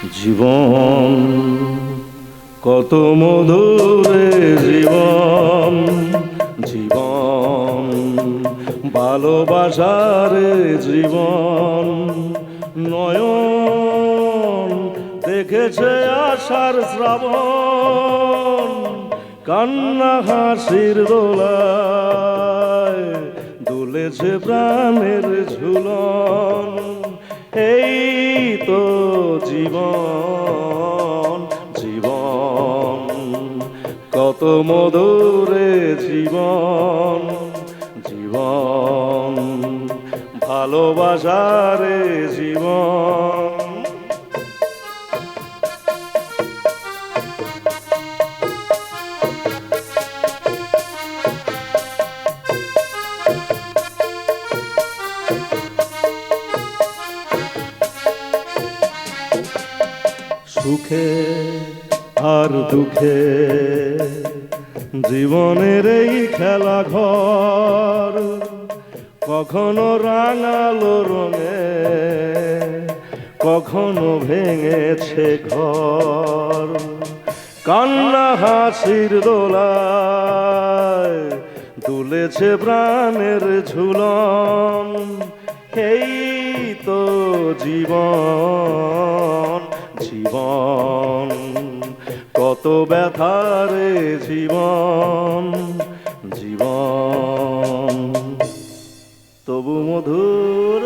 জীবন কত মধুরে জীবন, জীবন ভালোবাসারে জীবন। নয়ন দেখেছে আশার শ্রাবণ, কান্না হাসির দোলায় দুলেছে প্রাণের ঝুলন। এই তো জীবন, জীবন কত মধুরে জীবন, জীবন ভালোবাসারে জীবন। সুখে আর দুঃখে জীবনের এই খেলা ঘর, কখনো রাঙালো রঙে কখনো ভেঙেছে ঘর। কান্না হাসির দোলায় দুলেছে প্রাণের ঝুলন। এই তো জীবন, জীবন কত ব্যথারে জীবন, জীবন তবু মধুর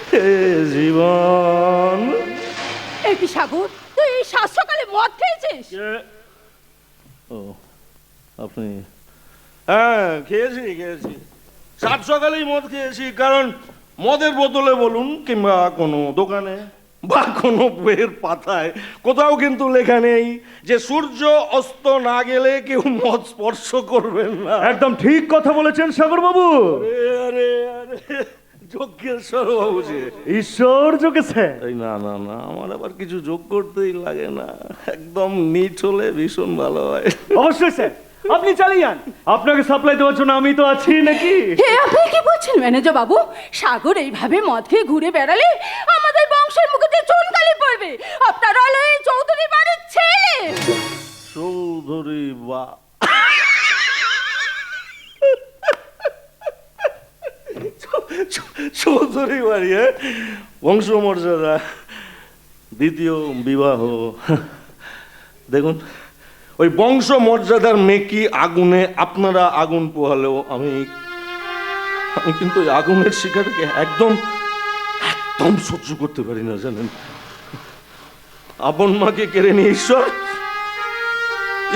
হে জীবন। এই কি সাগর, তুই এই সাত সকালে মদ খেয়েছিস? ও আপনি? হ্যাঁ খেয়েছি খেয়েছি, সাত সকালেই মদ খেয়েছি। কারণ মদের বোতলে বলুন কিংবা কোনো দোকানে বা কোনো বইয়ের পাতায় কোথাও কিন্তু লেখা নেই যে সূর্য অস্ত না গেলে কেউ মদ স্পর্শ করবেন না। একদম ঠিক কথা বলেছেন সাগর বাবু। আরে আরে যোগ্যেশ্বর বাবু যে ঈশ্বর যোগেছে। এই না না না, আমার আবার কিছু যোগ করতেই লাগে না, একদম নিট হলে ভীষণ ভালো হয়। অবশ্যই স্যার, আপনি চালিয়ে যান, আপনাকে সাপ্লাই দেওয়ার জন্য আমি তো আছি নাকি। হে আপনি কি বলছেন ম্যানেজার বাবু? সাগর এইভাবে মদ খেয়ে ঘুরে বেড়ালে আমাদের বংশের মুখে চুনকালি পড়বে। আপনারা হলো এই চৌধুরী বাড়ির ছেলে। চৌধুরী বা চৌধুরী বাড়ি, বংশমর্যাদা, দ্বিতীয় বিবাহ। দেখুন ওই বংশ মর্যাদার মেকি আগুনে আপনারা আগুন পোহালেও আমি কিন্তু ওই আগুনের শিকারকে একদম একদম সহ্য করতে পারি না জানেন। আপন মাকে কেড়ে নিয়ে ঈশ্বর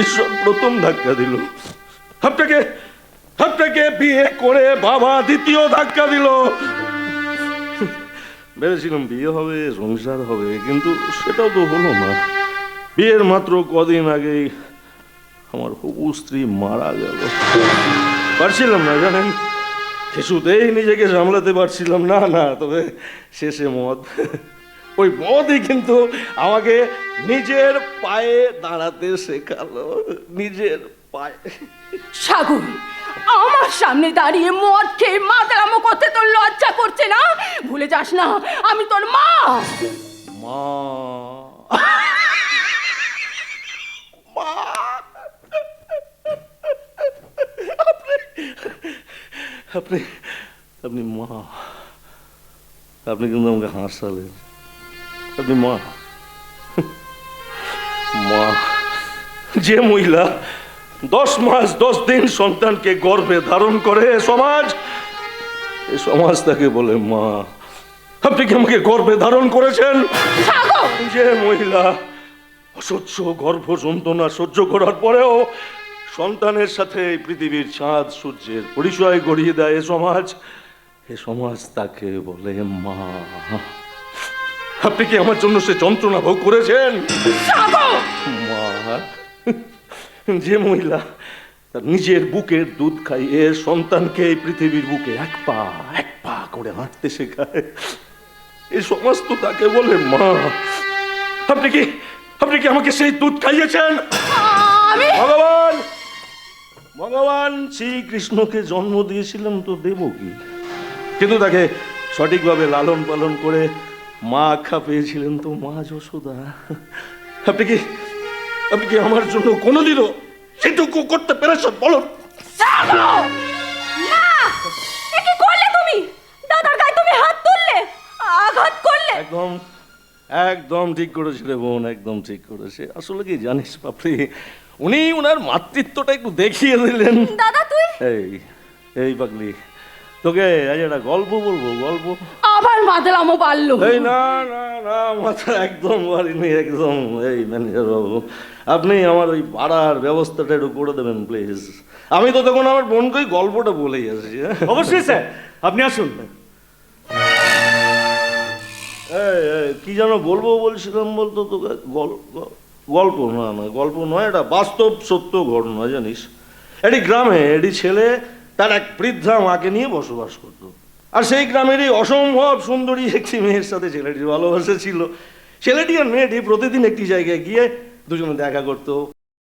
ঈশ্বর প্রথম ধাক্কা দিল, আপনাকে আপনাকে বিয়ে করে বাবা দ্বিতীয় ধাক্কা দিল। ভেবেছিলাম বিয়ে হবে, সংসার হবে, কিন্তু সেটাও তো হলো না। বিয়ের মাত্র কদিন আগেই আমার হবু স্ত্রী মারা গেল। পারছিলাম না জানেন, কিছুতেই নিজেকে সামলাতে পারছিলাম না। না তবে শেষে মদ, ওই মদই কিন্তু আমাকে নিজের পায়ে দাঁড়াতে শেখালো, নিজের পায়ে। সাগর, আমার সামনে দাঁড়িয়ে মদ খেয়ে মাতলামো করতে তোর লজ্জা করছে না? ভুলে যাস না আমি তোর মা। মা আপনি আপনি মা, আপনি কিন্তু আমাকে হাসালেন। আপনি মা, মা যে মহিলা 10 মাস 10 দিন সন্তানকে গর্ভে ধারণ করে সমাজ, এ সমাজ তাকে বলে মা। আপনি কি আমাকে গর্ভে ধারণ করেছেন? যে মহিলা অসহ্য গর্ভ যন্ত্রণা সহ্য করার পরেও সন্তানের সাথে পৃথিবীর চাঁদ সূর্যের পরিচয় গড়িয়ে দেয় এ সমাজ তাকে বলে মা। আপনি কি আমার জন্য সে যন্ত্রণা ভোগ করেছেন? মা যে মহিলা তার নিজের বুকের দুধ খাইয়ে সন্তানকে এই পৃথিবীর বুকে এক পা করে হাঁটতে শেখায়, এই সমাজ তো তাকে বলে মা। আপনি কি আমাকে সেই দুধ খাইয়েছেন? ভগবান ভগবান শ্রীকৃষ্ণকে জন্ম দিয়েছিলাম তো দেব কি, কিন্তু তাকে সঠিকভাবে লালন পালন করে মা আখ্যা পেয়েছিলেন তো মা যশোদা। আপনি কি আপনি কি আমার জন্য কোনোদিনও সেটুকু করতে পেরেছেন বলুন? না, এ কি করলে তুমি? দাদার গায়ে তুমি হাত তুললে, আঘাত করলে। একদম একদম ঠিক করেছে রে বোন, একদম ঠিক করেছে। আসলে কি জানিস পাপড়ি, উনি ওনার মাতৃত্বটা একটু দেখিয়ে দিলেন। দাদা তুই এই পাগলি, তোকে আজ একটা গল্প বলবো, গল্প। আবার মাদলামো পারলো। এই না না না, মাথা একদম পারিনি, একদম। এই ম্যানেজার বাবু, আপনি আমার ওই পাড়ার ব্যবস্থাটা একটু করে দেবেন প্লিজ। আমি তো তখন আমার বোনকে ওই গল্পটা বলেই আসছি। অবশ্যই স্যার, আপনি আসুন। কি যেন বলবো বলছিলাম বলতো তোকে, গল্প না না, গল্প নয়, এটা বাস্তব সত্য ঘটনা। জানিস, একটি গ্রামে একটি ছেলে তার এক বৃদ্ধা মাকে নিয়ে বসবাস করত। আর সেই গ্রামেরই অসম্ভব সুন্দরী একটি মেয়ের সাথে ছেলেটির ভালোবাসা ছিল। ছেলেটি আর মেয়েটি প্রতিদিন একটি জায়গায় গিয়ে দুজনে দেখা করতো,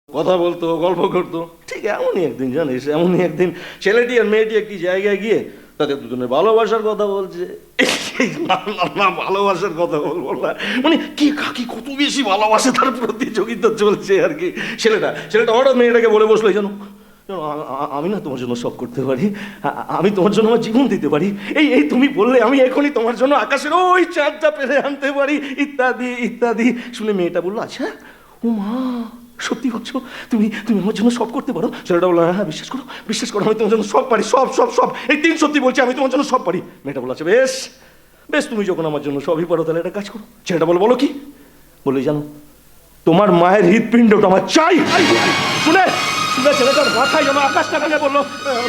কথা বলতো, গল্প করতো। ঠিক এমনই একদিন, জানিস, এমনই একদিন ছেলেটি আর মেয়েটি একটি জায়গায় গিয়ে তাদের দুজনে ভালোবাসার কথা বলছে। না, ভালোবাসার কথা বলবো না, মানে কি কাকি কত বেশি ভালোবাসে তার প্রতিযোগিতা চলছে আর কি। ছেলেটা হঠাৎ মেয়েটাকে বলে বসলো, জানো আমি না তোমার জন্য সব করতে পারি, আমি তোমার জন্য আমার জীবন দিতে পারি। এই তুমি বললে আমি এখনই তোমার জন্য আকাশের ওই চাঁদটা পেরে আনতে পারি, ইত্যাদি ইত্যাদি। শুনে মেয়েটা বললো, আচ্ছা ও মা, সত্যি বলছো? তুমি আমার জন্য সব করতে পারো? ছেলেটা বললো, হ্যাঁ বিশ্বাস করো, আমি তোমার জন্য সব পারি, সব। এই দিন সত্যি বলছি, আমি তোমার জন্য সব পারি। মেয়েটা বললো, আচ্ছা বেশ তুমি যখন আমার জন্য সবই পারো তাহলে একটা কাজ করো। ছেলেটা বলো কি? বলে, জানো তোমার মায়ের হৃৎপিণ্ডটা আমার চাই। শুনে ছেলেটার মাথায় যেন আকাশটা ভেঙে বললো।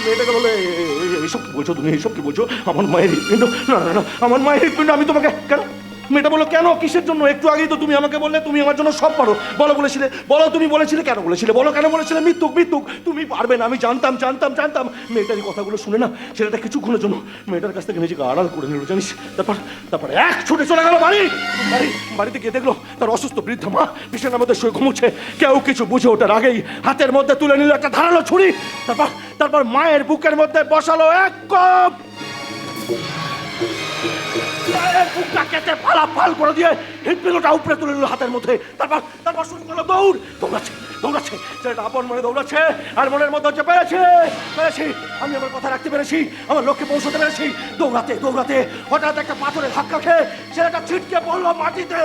মেয়েটাকে বলে, এইসব কি বলছো তুমি, এইসব কি বলছো? আমার মায়ের হৃৎপিণ্ড? না, আমার মায়ের হৃৎপিণ্ড আমি তোমাকে কেন? মেয়েটা বললো, কেন, কিসের জন্য? একটু আগেই তো তুমি আমাকে বললে তুমি আমার জন্য সব পারো। বলো তুমি বলেছিলে, কেন বলেছিলে? বলো কেন বলেছিলে? মিথ্যুক তুমি পারবে না, আমি জানতাম। মেয়েটার এই কথাগুলো শুনে না ছেলেটা কিছুক্ষণের জন্য মেয়েটার কাছ থেকে নিজেকে আড়াল করে নিল, জানিস। তারপর এক ছুটে চলে গেল বাড়িতে গিয়ে দেখলো তার অসুস্থ বৃদ্ধা মা বিছানার মধ্যে শুয়ে ঘুমোচ্ছে। কেউ কিছু বুঝে ওঠার আগেই হাতের মধ্যে তুলে নিল একটা ধারালো ছুরি। তারপর মায়ের বুকের মধ্যে বসালো এক কোপ। বুকটা কেটে ফাল করে দিয়ে হৃৎপিণ্ডটা উপরে তুলে নিল হাতের মধ্যে। তারপর শুরু করলো দৌড়াচ্ছে। ছেলেটা আপন মনে দৌড়াচ্ছে আর মনের মধ্যে হচ্ছে, পেরেছি, আমি আমার কথা রাখতে পেরেছি, আমার লক্ষ্যে পৌঁছতে পেরেছি। দৌড়াতে হঠাৎ একটা পাথরের ধাক্কা খেয়ে ছেলেটা ছিটকে পড়লো মাটিতে।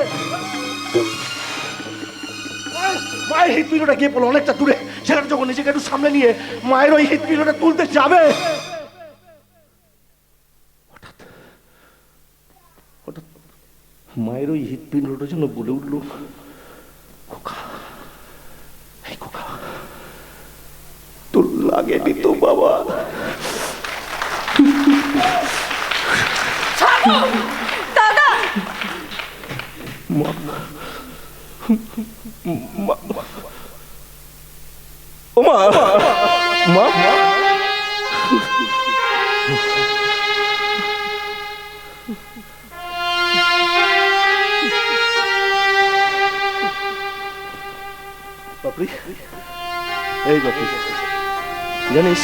মায়ের হৃৎপিণ্ডটা গিয়ে পড়লো অনেকটা দূরে। ছেলেটা যখন নিজেকে একটু সামনে নিয়ে মায়ের ওই হৃৎপিণ্ডটা তুলতে যাবে, মায়ের ওই হৃৎপিণ্ডটার জন্য বলে উঠলো, খোকা, তোর লাগেনি তো বাবা? দাদা, ও মা, বাপরে, এই বাপরে, জানিস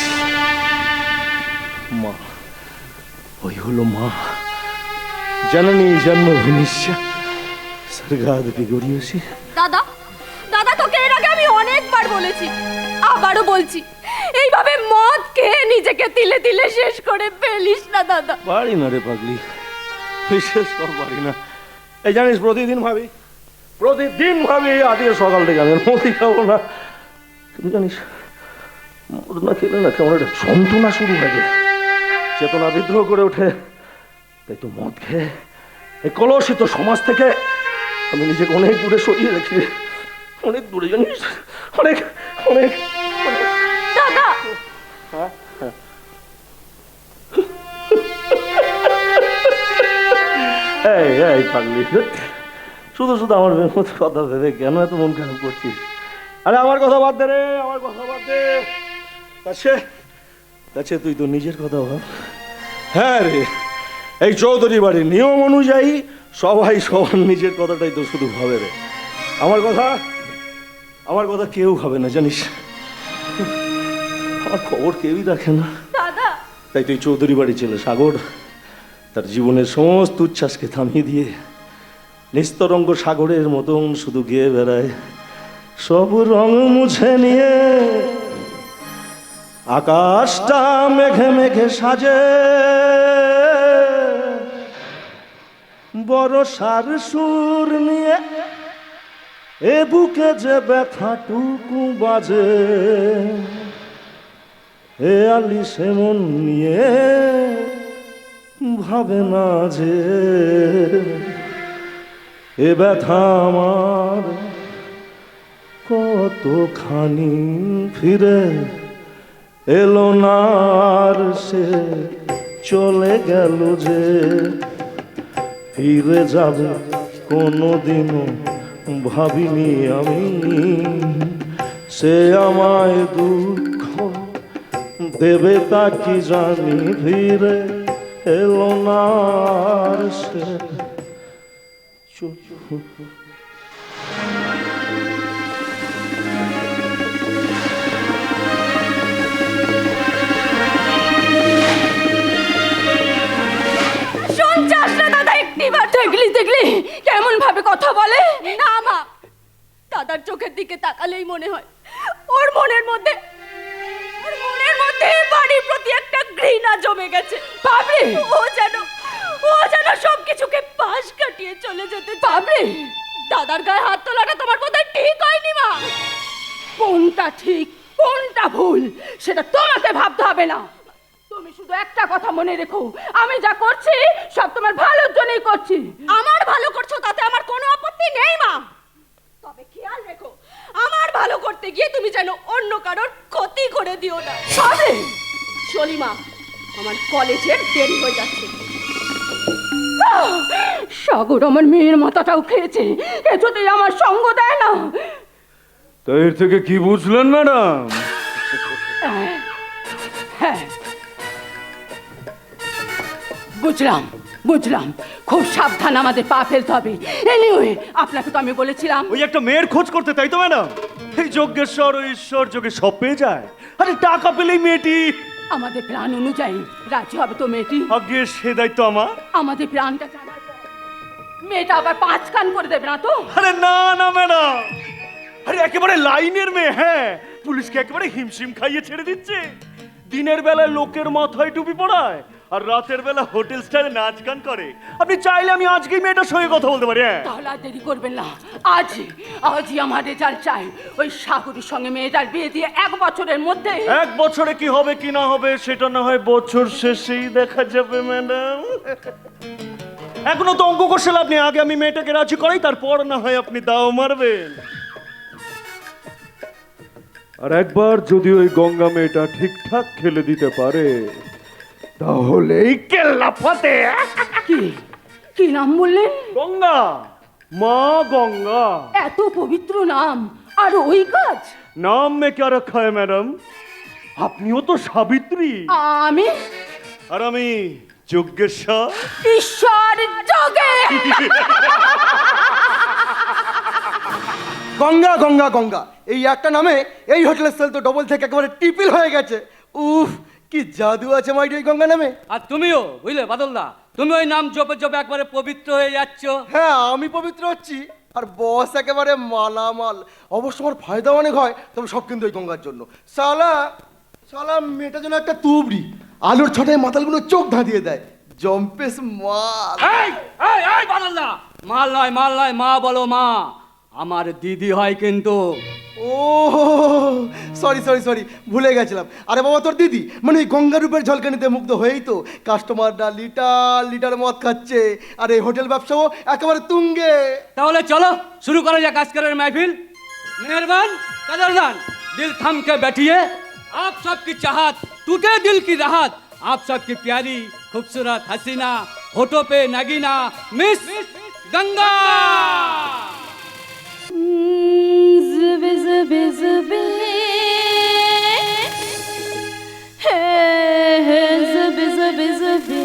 মা, ওই হলো মা। জননী জন্মভূমিষ্যা স্বর্গাদপি গড়িয়সী। দাদা তোকে এর আগে আমি অনেকবার বলেছি, আবারও বলছি, এইভাবে মদ খেয়ে নিজেকে তিলে শেষ করে ফেলিস না দাদা। পারি না রে পাগলি, শেষ কর পারি না। এই জানিস, প্রতিদিন ভাবি আজকে সকাল থেকে আমি মদই খাবো না। কিন্তু জানিস, মদ না খেলে না কেমন একটা যন্ত্রণা শুরু হয়ে যায়, চেতনা বিদ্রোহ করে ওঠে। তাই তো মদ খেয়ে এই কলুষিত সমাজ থেকে আমি নিজেকে অনেক দূরে সরিয়ে রেখেছি, অনেক দূরে, জানিস, অনেক। দাদা, এই পাগলি, শুধু আমার কথা ভেবে কেন এত মন খারাপ করছিস? আরে আমার কথা বাদ দে রে, আমার কথা বাদ দে। আচ্ছা তুই তো নিজের কথা ভাব। হ্যাঁ রে, এই চৌধুরী বাড়ির নিয়ম অনুযায়ী সবাই সবার নিজের কথাটাই তো শুধু ভাবে রে। আমার কথা কেউ ভাবে না, জানিস, আমার খবর কেউই রাখে না। দাদা, তাই তুই চৌধুরী বাড়ি ছেলে সাগর তার জীবনের সমস্ত উচ্ছ্বাসকে থামিয়ে দিয়ে নিস্তরঙ্গ সাগরের মতন শুধু গিয়ে বেড়ায়, সব রং মুছে নিয়ে আকাশটা মেঘে মেঘে সাজে, বরষার সুর নিয়ে এ বুকে যে ব্যথাটুকু বাজে, এ আলি সে মন নিয়ে ভাবে না যে এ ব্যথা আমার কতখানি ফিরে এলো না, আর সে চলে গেল যে ফিরে যাবে কোনোদিনও ভাবিনি আমি, সে আমায় দুঃখ দেবে তা কি জানি, ফিরে এলো না আর সে শুনছাস না দাদা? একটিবার দেখলি কেমন ভাবে কথা বলে। না মা, দাদার চোখের দিকে তাকালেই মনে হয় ওর মনের মধ্যে বাড়ির প্রতি একটা ঘৃণা জমে গেছে। বাবরে, ও যেন সবকিছুকে পাশ কাটিয়ে চলে যেতে। বাবরে, দাদার গায়ে হাত তোলাটা তোমার বোধহয় ঠিক হয়নি মা। কোনটা ঠিক কোনটা ভুল সেটা তোমাকে ভাবতে হবে না। তুমি শুধু একটা কথা মনে রেখো, আমি যা করছি সব তোমার ভালোর জন্যই করছি। আমার ভালো করছো তাতে আমার কোনো আপত্তি নেই মা, তবে খেয়াল রেখো আমার ভালো করতে গিয়ে তুমি যেন অন্য কারোর ক্ষতি করে দিও না। চলি মা, আমার কলেজের দেরি হয়ে যাচ্ছে। সাগর আমার মেয়ের মাথাটাও খেয়েছে, কিছুতেই আমার সঙ্গ দেয় না। তো এর থেকে কি বুঝলেন ম্যাডাম? হ্যাঁ, বুঝলাম। খুব সাবধান, আমাদের পা ফেলতে হবে। এনিওয়ে, আপনাকে তো আমি বলেছিলাম ওই একটা মেয়ের খোঁজ করতে, তাই তো ম্যাডাম? এই যজ্ঞেশ্বর ও ঈশ্বর যোগে সব পেয়ে যায়। আরে টাকা পেলেই মেয়েটি আমাদের প্ল্যান অনুযায়ী রাজি হবে তো মেয়েটি? আগে সে দায়িত্ব আমার। আমাদের প্ল্যানটা জানার পর মেয়েটা আবার 5 কান করে দেবে না তো? আরে না ম্যাডাম, আরে একেবারে লাইনের মেয়ে। হ্যাঁ, পুলিশকে একেবারে হিমশিম খাইয়ে ছেড়ে দিচ্ছে। দিনের বেলায় লোকের মাথায় টুপি পড়ায়, আর রাতের বেলা হোটেল স্টাইলে নাচ গান করে। আপনি চাইলে আমি আজকেই মেয়েটার সঙ্গে কথা বলতে পারি। তাহলে আর দেরি করবেন না, আজই আমার রেজাল্ট চাই। ওই সাগরের সঙ্গে মেয়েটার বিয়ে দিয়ে 1 বছরের মধ্যে। 1 বছরে কি হবে কি না হবে সেটা না হয় বছর শেষেই দেখা যাবে ম্যাডাম। এখনো তো অঙ্ক করছে লাভ নেই। আগে আমি মেয়েটাকে রাজি করাই, তারপর না হয় আপনি দাও মারবেন। আর একবার যদি ওই গঙ্গা মেয়েটা ঠিকঠাক খেলে দিতে পারে তাহলেই কেল্লা ফাতে। কি নাম বললেন? গঙ্গা, মা গঙ্গা। এত পবিত্র নাম, আর ওই কাজ? নাম মে क्या रखा है ম্যাডাম? আপনিও তো সাবিত্রী, আমি আর আমি যজ্ঞেশ্বর। ঈশ্বর যোগে। গঙ্গা গঙ্গা গঙ্গা, এই একটা নামে এই হোটেলের সেল তো ডবল থেকে একেবারে ট্রিপল হয়ে গেছে। উফ, কি জাদু আছে মাইটি ওই গঙ্গা নামে। আর তুমিও বুঝলে বাদলদা, তুমি ওই নাম জপে জপে একবারে পবিত্র হয়ে যাচ্ছ। হ্যাঁ, আমি পবিত্র হচ্ছি, আর বস একেবারে মালামাল। অবশ্য আমার ফায়দা অনেক হয়, তবে সব কিন্তু ওই গঙ্গার জন্য। শালা মেয়েটা যেন একটা তুবড়ি, আলুর ছটায় মাতালগুলো চোখ ধাঁধিয়ে দেয়। জম্পেস মাল। এই বাদলদা, মাল নয় মা বলো মা। আমার দিদি হয় কিন্তু। ও সরি ভুলে গেছিলাম। আরে বাবা, তোর দিদি মানে ওই গঙ্গা রূপের ঝলকানিতে মুগ্ধ হয়েই তো কাস্টমাররা লিটার মদ খাচ্ছে, আর এই হোটেল ব্যবসাও একেবারে তুঙ্গে। তাহলে চলো শুরু করা যাক আজকের महफिल। मेहरबान कदरदान, दिल थम के बैठिए। आप सबकी चाहत, टूटे दिल की राहत, आप सबकी प्यारी खूबसूरत हसीना होठों पे नगीना मिस गंगा। जुबे जुबे जुबे जुबे जुबे जुबे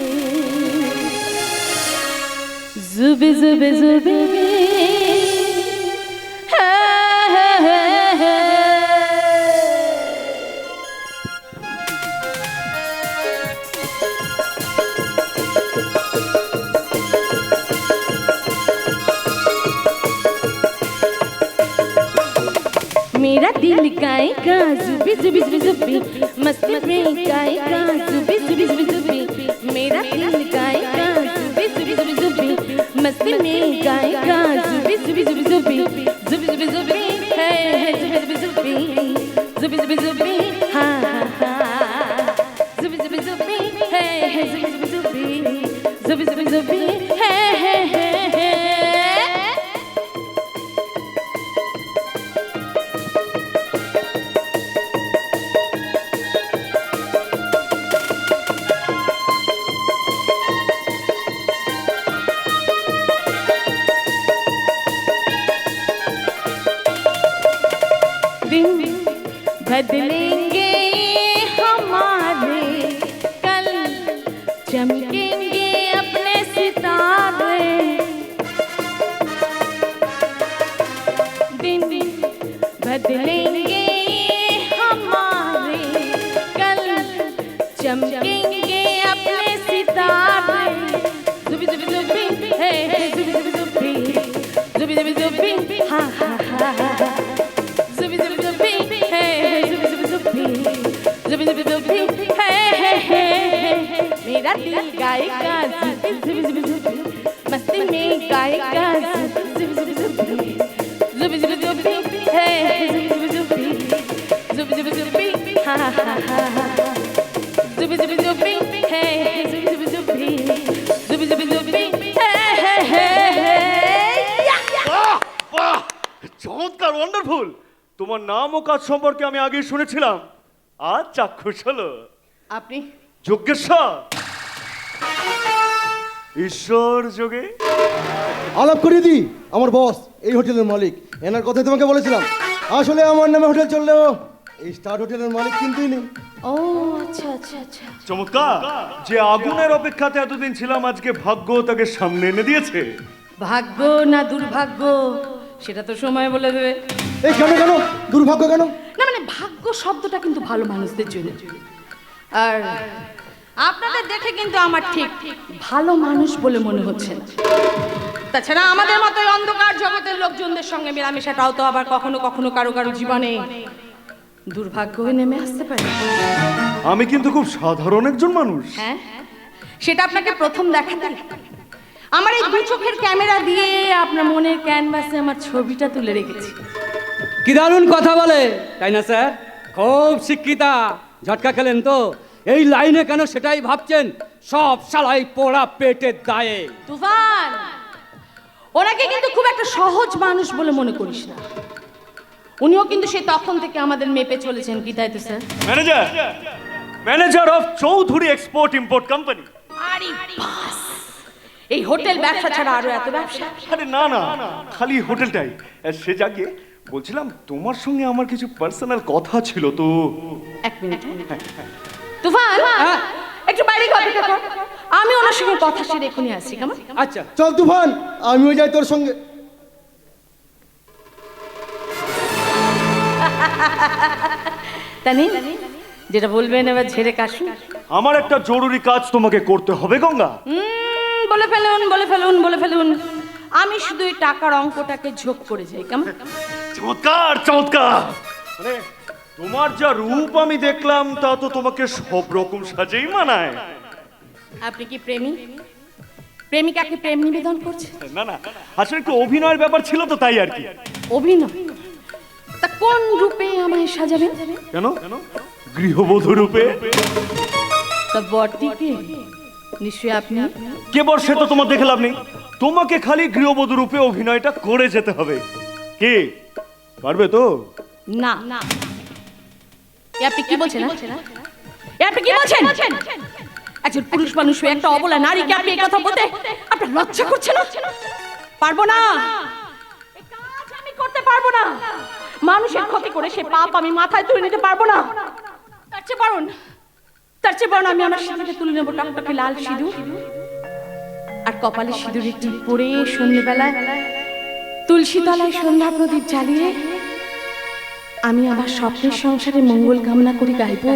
जुबे जुबे जुबे मेरा दिल गाएगा जुबी जुबी जुबी जुबी मस्ती में गाएगा जुबी जुबी जुबी जुबी मेरा दिल गाएगा जुबी जुबी जुबी जुबी मस्ती में गाएगा जुबी जुबी जुबी जुबी जुबी जुबी जुबी है जुबी जुबी जुबी जुबी जुबी जुबी हाँ हाँ हाँ जुबी जुबी जुबी है जुबी जुबी जुबी जुबी जुबी जुबी है दिन बदलेंगे हमारे कल चमकेंगे अपने सितारे दिन बदलेंगे हमारे कल चमकेंगे अपने सितारे जुबी जुबी जुबी है जुबी जुबी जुबी जुबी जुबी जुबी हाँ हाँ हाँ जुबी जुबी जुबी है जुबी जुबी जुबी जुबी जुबी जुबी है मेरा दिल गाएगा जुबी जुबी जुबी जुबी मस्ती में गाएगा जुबी जुबी जुबी जुबी जुबी जुबी है जुबी जुबी जुबी जुबी जुबी हाँ हाँ हाँ जुबी जुबी जुबी है जुबी जुबी जुबी जुबी जुबी जुबी है বাহ, চমৎকার, ওয়ান্ডারফুল। তোমার নাম ও কাজ সম্পর্কে আমি আগেই শুনেছিলাম, আজ চাক্ষুষ হলো। আপনি যজ্ঞেশ্বর, ঈশ্বর যোগে। আলাপ করিয়ে দিই, আমার বস এই হোটেলের মালিক, এনার কথাই তোমাকে বলেছিলাম। আসলে আমার নামে হোটেল চললেও এই স্টার হোটেলের মালিক কিন্তুই নেই। ও আচ্ছা আচ্ছা আচ্ছা চমৎকার, যে আগুনের অপেক্ষাতে এতদিন ছিলাম, আজকে ভাগ্য তাকে সামনে এনে দিয়েছে। ভাগ্য না দুর্ভাগ্য সেটা তো সময় বলে দেবে। এই কেন কেন দুর্ভাগ্য কেন? না মানে ভাগ্য শব্দটা কিন্তু ভালো মানুষদের জন্য, আর আপনাদের দেখে কিন্তু আমার ঠিক ভালো মানুষ বলে মনে হচ্ছে না। তাছাড়া আমাদের মতো এই অন্ধকার জগতের লোকজনদের সঙ্গে মেলামেশাটাও তো আবার কখনো কখনো কারো কারো জীবনে দুর্ভাগ্য হয়ে নেমে আসতে পারে। আমি কিন্তু খুব সাধারণ একজন মানুষ। হ্যাঁ, সেটা আপনাকে প্রথম দেখাতে আমার এই দু চোখের ক্যামেরা দিয়ে আপনার মনের ক্যানভাসে আমার ছবিটা তুলে রেখেছি। কি দারুণ কথা বলে, তাই না স্যার? খুব শিক্ষিতা। ঝটকা খেলেন তো, এই লাইনে কেন সেটাই ভাবছেন? সব শালাই পোড়া পেটের দায়ে। তুফান, ওনাকে কিন্তু খুব একটা সহজ মানুষ বলে মনে করিস না। উনিও কিন্তু সে তখন থেকে আমাদের মেপে চলেছেন, কি তাই তো sir? Manager, manager of Chowdhury export import company. আরে বাস, এই হোটেল ব্যবসা ছাড়া আরো এত ব্যবসা? আরে না না, খালি হোটেলটাই। সে জাগে বলছিলাম, তোমার সঙ্গে আমার কিছু পার্সোনাল কথা ছিল তো। এক মিনিট। তুফান, একটু বাইরে অপেক্ষা কর, আমি ওনার সঙ্গে কথা সেরে এখনই আসছি। কেমন? আচ্ছা, চল তুফান, আমিও যাই তোর সঙ্গে। তানি, যেটা বলবেন এবার ঝেড়ে কাশু। আমার একটা জরুরি কাজ তোমাকে করতে হবে গঙ্গা। বলে ফেলুন বলে ফেলুন বলে ফেলুন, আমি শুধু এই টাকার অঙ্কটাকে ঝোঁক করে যাই। কেমন? চমৎকার চমৎকার। মানে তোমার যা রূপ আমি দেখলাম, তা তো তোমাকে সব রকম সাজেই মানায়। আপনি কি প্রেমী? প্রেমিকাকে প্রেম নিবেদন করছে? না না, আসলে একটু অভিনয়ের ব্যাপার ছিল তো, তাই আর কি। অভিনয়? তা কোন রূপে আমায় সাজাবেন? কেন? গৃহবধূ রূপে। তা বরদিকে নিশ্চয়ই আপনি। কেবল সে তো তোমার দেখে লাভ নেই, তোমাকে খালি গৃহবধূ রূপে অভিনয়টা করে যেতে হবে। কি পারবে তো? না। এ আপনি কি বলছেন? এ আপনি কি বলছেন? একজন পুরুষ মানুষ হয়ে একটা অবলা নারীকে আপনি এই কথা বলতে আপনার লজ্জা করছে না? পারবো না, এই কাজ আমি করতে পারবো না। মানুষের ক্ষতি করে সে পাপ আমি মাথায় তুলে নিতে পারবো না। তার চেয়ে বরং আমি আমার সিঁদুরে তুলে নেবো টকটকে লাল সিঁদুর, আর কপালে সিঁদুর একটি পরে সন্ধ্যেবেলায় তুলসী তলায় সন্ধ্যা প্রদীপ জ্বালিয়ে আমি আমার স্বপ্নের সংসারে মঙ্গল কামনা করি গাইবো।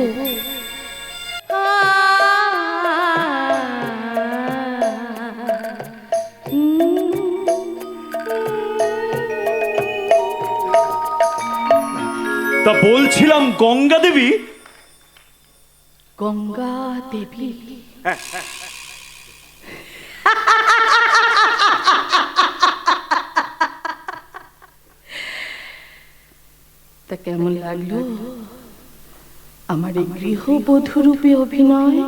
তা বলছিলাম গঙ্গা দেবী, গঙ্গা দেবী? তা কেমন লাগলো আমার এই গৃহবধূরূপে অভিনয়?